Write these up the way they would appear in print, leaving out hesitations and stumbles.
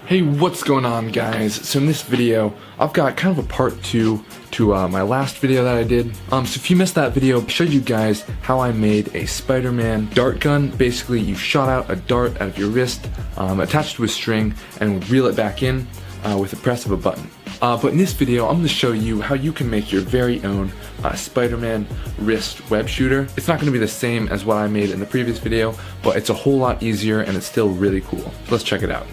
Hey, what's going on, guys? So in this video, I've got kind of a part 2 to my last video that I did. So if you missed that video, I showed you guys how I made a Spider-Man dart gun. Basically, you shot out a dart out of your wrist, attached to a string, and reel it back in with the press of a button. But in this video, I'm going to show you how you can make your very own Spider-Man wrist web shooter. It's not going to be the same as what I made in the previous video, but it's a whole lot easier and it's still really cool. So let's check it out.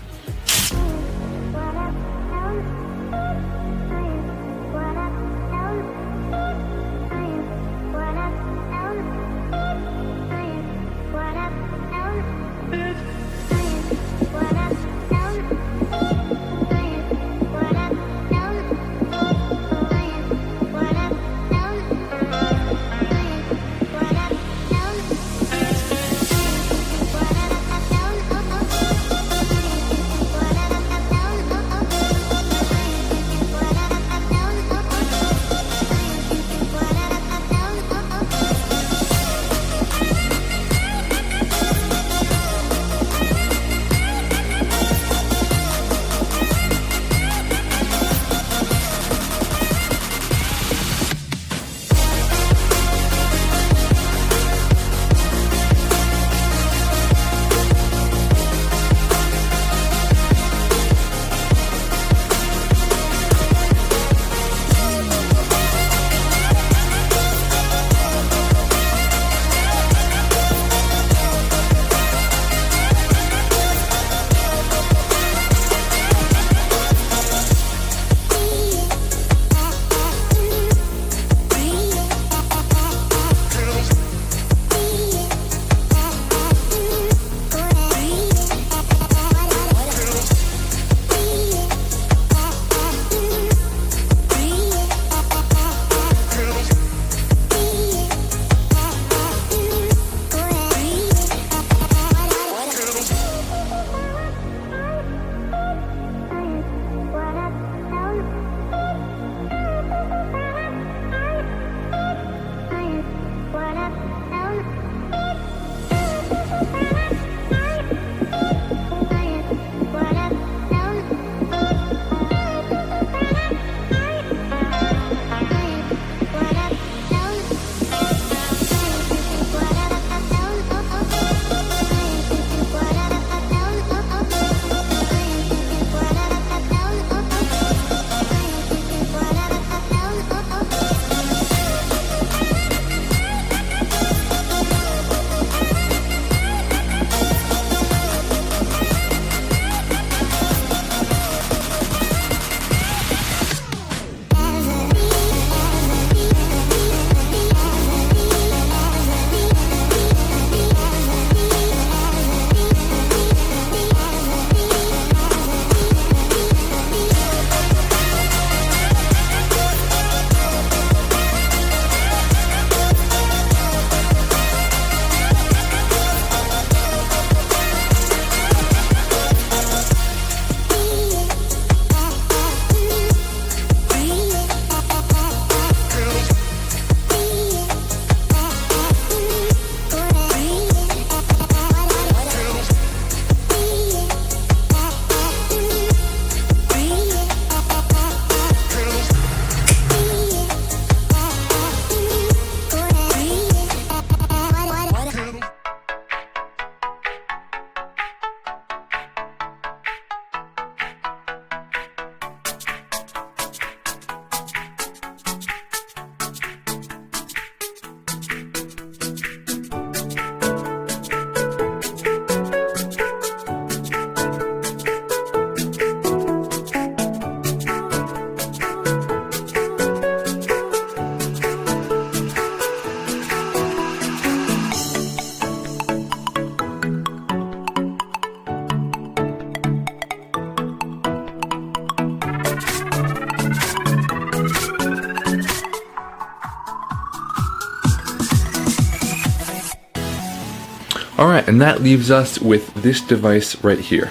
Alright, and that leaves us with this device right here.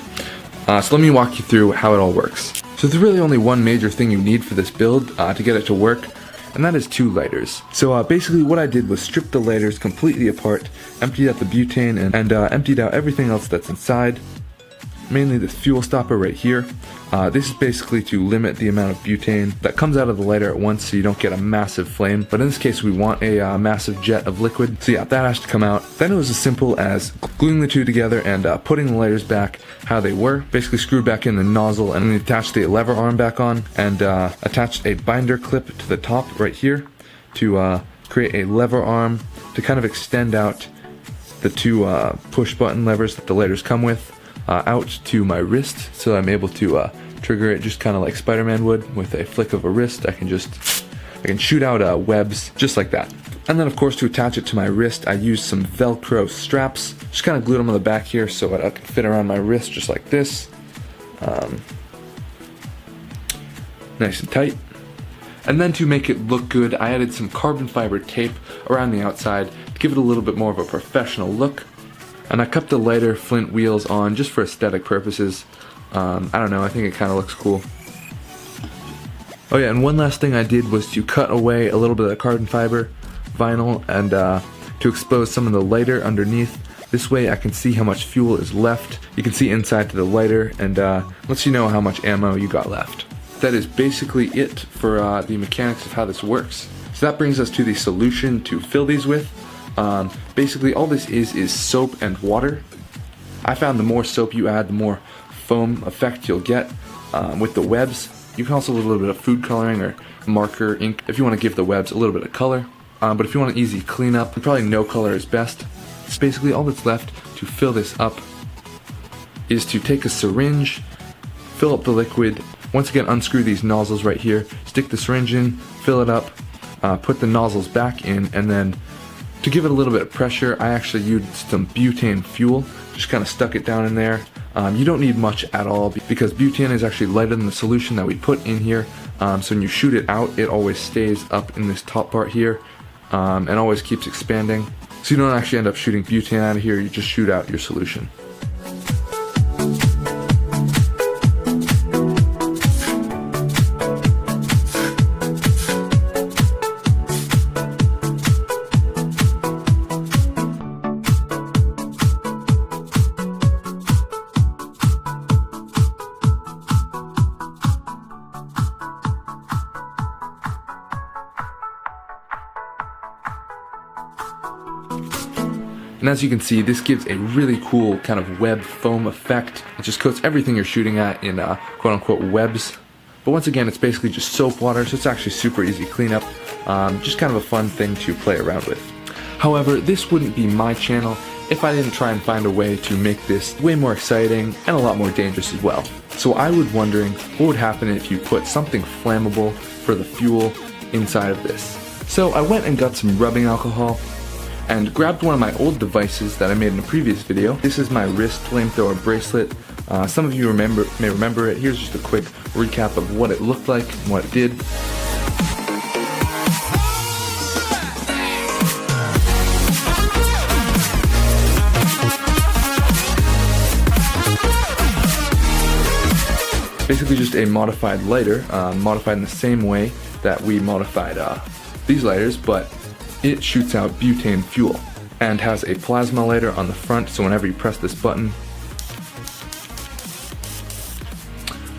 So let me walk you through how it all works. So there's really only one major thing you need for this build to get it to work, and that is 2 lighters. So basically what I did was strip the lighters completely apart, emptied out the butane, and emptied out everything else that's inside. mainly the fuel stopper right here. This is basically to limit the amount of butane that comes out of the lighter at once so you don't get a massive flame. But in this case we want a massive jet of liquid. So yeah, that has to come out. Then it was as simple as gluing the two together and putting the lighters back how they were. Basically screwed back in the nozzle and then attached the lever arm back on and attached a binder clip to the top right here to create a lever arm to kind of extend out the two push button levers that the lighters come with out to my wrist, so I'm able to trigger it just kind of like Spider-Man would with a flick of a wrist. I can shoot out webs just like that. And then of course to attach it to my wrist I used some Velcro straps, just kind of glued them on the back here so it can fit around my wrist just like this, nice and tight. And then to make it look good I added some carbon fiber tape around the outside to give it a little bit more of a professional look. And I kept the lighter flint wheels on just for aesthetic purposes. I don't know, I think it kind of looks cool. Oh yeah, and one last thing I did was to cut away a little bit of the carbon fiber vinyl and to expose some of the lighter underneath. This way I can see how much fuel is left. You can see inside to the lighter and lets you know how much ammo you got left. That is basically it for the mechanics of how this works. So that brings us to the solution to fill these with. Basically all this is soap and water. I found the more soap you add, the more foam effect you'll get with the webs. You can also add a little bit of food coloring or marker ink if you want to give the webs a little bit of color. But if you want an easy cleanup, probably no color is best. So basically all that's left to fill this up is to take a syringe, fill up the liquid, once again unscrew these nozzles right here, stick the syringe in, fill it up, put the nozzles back in, and then to give it a little bit of pressure I actually used some butane fuel, just kind of stuck it down in there. You don't need much at all because butane is actually lighter than the solution that we put in here, so when you shoot it out it always stays up in this top part here and always keeps expanding, so you don't actually end up shooting butane out of here, you just shoot out your solution. And as you can see, this gives a really cool kind of web foam effect. It just coats everything you're shooting at in quote-unquote webs. But once again, it's basically just soap water, so it's actually super easy cleanup. Just kind of a fun thing to play around with. However, this wouldn't be my channel if I didn't try and find a way to make this way more exciting and a lot more dangerous as well. So I was wondering what would happen if you put something flammable for the fuel inside of this. So I went and got some rubbing alcohol and grabbed one of my old devices that I made in a previous video. This is my wrist flamethrower bracelet. Some of you may remember it. Here's just a quick recap of what it looked like and what it did. Basically just a modified lighter, modified in the same way that we modified these lighters, but it shoots out butane fuel and has a plasma lighter on the front, so whenever you press this button,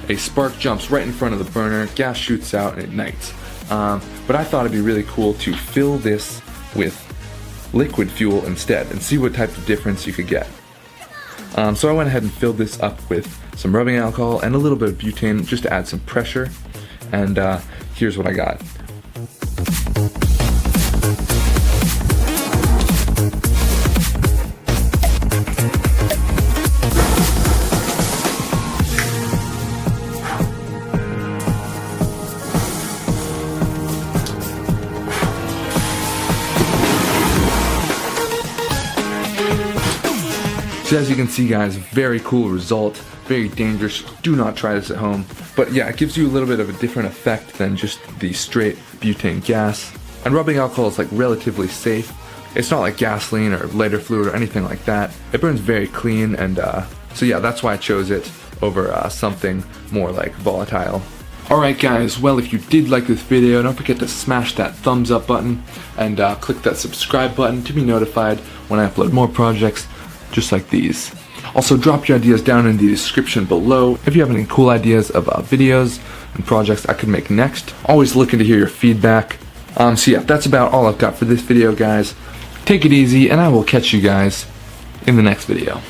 a spark jumps right in front of the burner, gas shoots out and ignites. But I thought it'd be really cool to fill this with liquid fuel instead and see what type of difference you could get. So I went ahead and filled this up with some rubbing alcohol and a little bit of butane just to add some pressure, and here's what I got. So as you can see guys, very cool result, very dangerous, do not try this at home. But yeah, it gives you a little bit of a different effect than just the straight butane gas. And rubbing alcohol is like relatively safe. It's not like gasoline or lighter fluid or anything like that. It burns very clean, and so yeah, that's why I chose it over something more like volatile. Alright guys, well if you did like this video, don't forget to smash that thumbs up button and click that subscribe button to be notified when I upload more projects just like these. Also, drop your ideas down in the description below if you have any cool ideas of videos and projects I could make next. Always looking to hear your feedback. So yeah, that's about all I've got for this video, guys. Take it easy, and I will catch you guys in the next video.